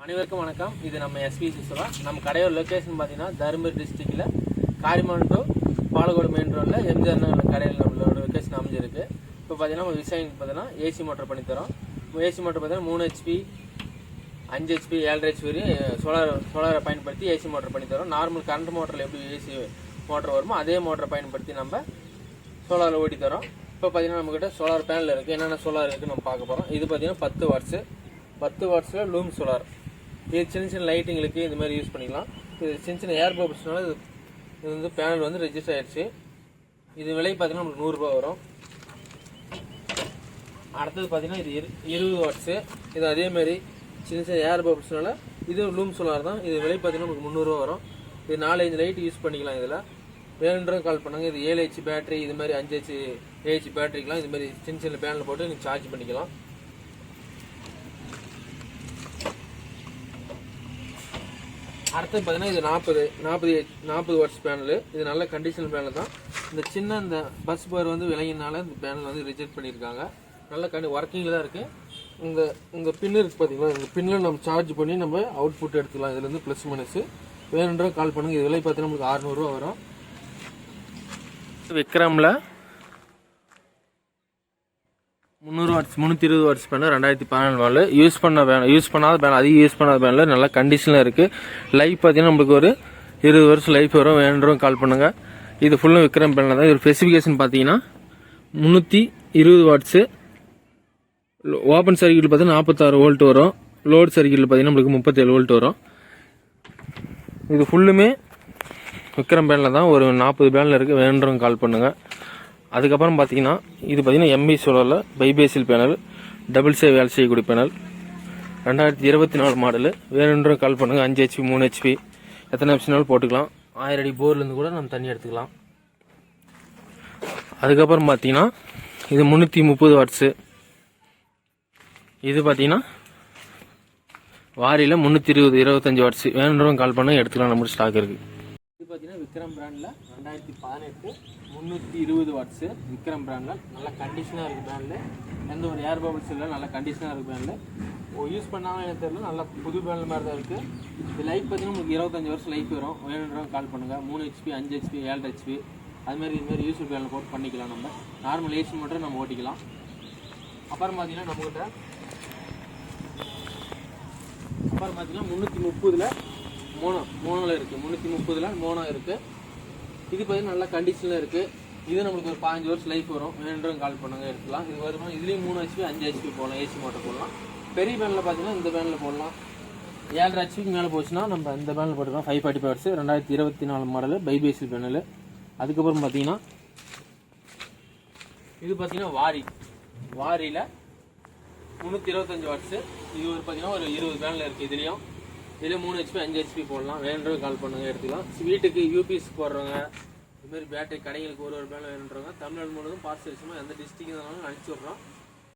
அனைவருக்கும் வணக்கம். இது நம்ம எஸ்பி சிசுவா. நம்ம கடையோட லொக்கேஷன் பார்த்தீங்கன்னா தருமபுரி டிஸ்ட்ரிக்டில் காரிமான் டு பாலக்கோடு மெயின் ரோடில் எம்ஜிஆர் நகர் கடையில் நம்மளோட லொக்கேஷன் அமைஞ்சிருக்கு. இப்போ பார்த்தீங்கன்னா நம்ம விவசாயிக்கு பார்த்தீங்கன்னா ஏசி மோட்டர் பண்ணித்தரோம். ஏசி மோட்டர் பார்த்தீங்கன்னா 3 HP 5 HP 7 HP வரையும் சோலாரை பயன்படுத்தி ஏசி மோட்டர் பண்ணித்தரோம். நார்மல் கரண்ட் மோட்டரில் எப்படி ஏசி மோட்டர் வருமோ அதே மோட்டரை பயன்படுத்தி நம்ம சோலாரில் ஓட்டி தரோம். இப்போ பார்த்தீங்கன்னா நம்மக்கிட்ட சோலார் பேனல் இருக்குது. என்னென்ன சோலார் இருக்குதுன்னு நம்ம பார்க்க போகிறோம். இது பார்த்தீங்கன்னா 10 வாட்ஸில் லூம் சோலார். இது சின்ன லைட்டிங்களுக்கு இது மாதிரி யூஸ் பண்ணிக்கலாம். இது சின்ன ஏர் பபிள்ஸ்னால இது வந்து பேனல் வந்து ரெஜிஸ்டர் ஆகிடுச்சு. இது விலை பார்த்தீங்கன்னா நமக்கு 100 ரூபா வரும். அடுத்தது பார்த்தீங்கன்னா இது 20 வாட்ஸு. இது அதேமாரி சின்ன ஏர் பபிள்ஸ்னால இது லூம் சோலார் தான். இது விலை பார்த்தீங்கன்னா நமக்கு 300 ரூபா வரும். இது 4-5 லைட் யூஸ் பண்ணிக்கலாம். இதில் வேணுன்றவங்க கால் பண்ணுங்க. இது 7H பேட்டரி, இது மாதிரி 5H பேட்டரிக்கெலாம் இது மாதிரி சின்ன பேனல் போட்டு நீங்கள் சார்ஜ் பண்ணிக்கலாம். அடுத்தது பார்த்தீங்கன்னா இது 40 வாட்ஸ் பேனல். இது நல்ல கண்டிஷனல் பேனல் தான். இந்த பஸ் பார் வந்து விலகினால இந்த பேனல் வந்து ரிஜெக்ட் பண்ணியிருக்காங்க. நல்ல ஒர்க்கிங்கில் தான் இருக்குது. இந்த பின்னு இருக்குது பார்த்தீங்களா, இந்த பின்னில் நம்ம சார்ஜ் பண்ணி நம்ம அவுட்புட் எடுத்துக்கலாம். இதுலேருந்து ப்ளஸ் மைனஸ் வேணுன்றவங்க கால் பண்ணுங்கள். இது விலை பார்த்தீங்கன்னா நமக்கு 600 ரூபா வரும். விக்ரமில் 300 watts 320 watts panel 2014 model. Use பண்ணாத பேனல், அதிகம் யூஸ் பண்ணாத பேனல் நல்ல கண்டிஷனில் இருக்குது. லைஃப் பார்த்தீங்கன்னா நம்மளுக்கு ஒரு 20 வருஷம் லைஃப் வரும். வேணுன்றவங்க கால் பண்ணுங்கள். இது ஃபுல்லும் விக்ரம் பேனல் தான். இது ஸ்பெசிஃபிகேஷன் பார்த்தீங்கன்னா 320 வாட்ஸு. ஓப்பன் சர்க்யூட்டில் பார்த்தீங்கன்னா 46 வோல்ட் வரும். லோட் சர்க்யூட்டில் பார்த்தீங்கன்னா நம்மளுக்கு 37 வோல்ட் வரும். இது ஃபுல்லுமே விக்ரம் பேனல் தான். ஒரு 40 பேனல் இருக்குது. வேணுன்றவங்க கால் பண்ணுங்கள். அதுக்கப்புறம் பார்த்தீங்கன்னா இது பார்த்தீங்கன்னா எம்இ சோலாரில் பைபேசில் பேனல், டபுள் சேவ் வேலை செய்யக்கூடிய பேனல், 2024 மாடலு. வேணுன்ற கால் பண்ணுங்கள். 5 HP 3 HP எத்தனை ஹெச்னாலும் போட்டுக்கலாம். 1000 அடி போர்லேருந்து கூட நம்ம தண்ணி எடுத்துக்கலாம். அதுக்கப்புறம் பார்த்தீங்கன்னா இது 330 வாட்ஸு. இது பார்த்தீங்கன்னா வாரியில் 325 வாட்ஸு. வேணுன்றவங்க கால் பண்ணுங்கள், எடுத்துக்கலாம். நம்ம ஸ்டாக் இருக்குது. இது பார்த்தீங்கன்னா விக்ரம் பிராண்டில் 2018 320 வாட்ஸு. விக்ரம் பிராண்டில் நல்ல கண்டிஷனாக இருக்குது. பேனில் எந்த ஒரு ஏர் பபிள்ஸ் இல்லை. நல்ல கண்டிஷனாக இருக்குது. பேனில் யூஸ் பண்ணாமல் எனக்கு தெரியல. நல்ல புது பேனல் மாதிரி தான் இருக்குது. இது லைஃப் பார்த்தீங்கன்னா உங்களுக்கு 25 வருஷம் லைஃப் வரும். வேணுன்றவங்க கால் பண்ணுங்கள். 3 HP 5 HP 7 HP அதுமாதிரி இதுமாதிரி யூஸ்ஃபுல் பேனல் போட்டு பண்ணிக்கலாம். நம்ம நார்மல் ஏசி மட்டும் நம்ம ஓட்டிக்கலாம். அப்புறம் பார்த்தீங்கன்னா நம்மகிட்ட 330ல் மோனோவில் இருக்குது. 330ல் மோனோ இருக்குது. இது பார்த்தீங்கன்னா நல்ல கண்டிஷனில் இருக்குது. இது நம்மளுக்கு ஒரு 15 வருஷம் லைஃப் வரும். வேணுன்றவங்க கால் பண்ணுங்க, எடுக்கலாம். இது வருமா இதுலேயும் 3 HP 5 HP போடலாம். ஏசி மோட்டர் போடலாம். பெரிய பேனில் பார்த்தீங்கன்னா இந்த பேனில் போடலாம். 7.5 HPக்கு மேலே போச்சுன்னா நம்ம இந்த பேனில் போட்டுக்கலாம். 545 வாட்ஸ் 2024 மாடலு பைபேசில் பேனல். அதுக்கப்புறம் பார்த்தீங்கன்னா இது பார்த்தீங்கன்னா வாரியில் 325 வாட்ஸு. இது ஒரு பார்த்தீங்கன்னா ஒரு 20 பேனல் இருக்குது. இதுலேயும் 3 HP 5 HP போடலாம். வேணுன்றவங்க கால் பண்ணுங்க, எடுத்துக்கலாம். வீட்டுக்கு யூபிஎஸ் போடுறவங்க, இதுமாதிரி பேட்டரி கடைகளுக்கு ஒரு பேனல் வேணுன்றவங்க தமிழ்நாடு முழுவதும் பார்சல்ஸுமா எந்த டிஸ்ட்ரிக்ட் இருந்தாலும் அனுப்பிச்சி விட்றோம்.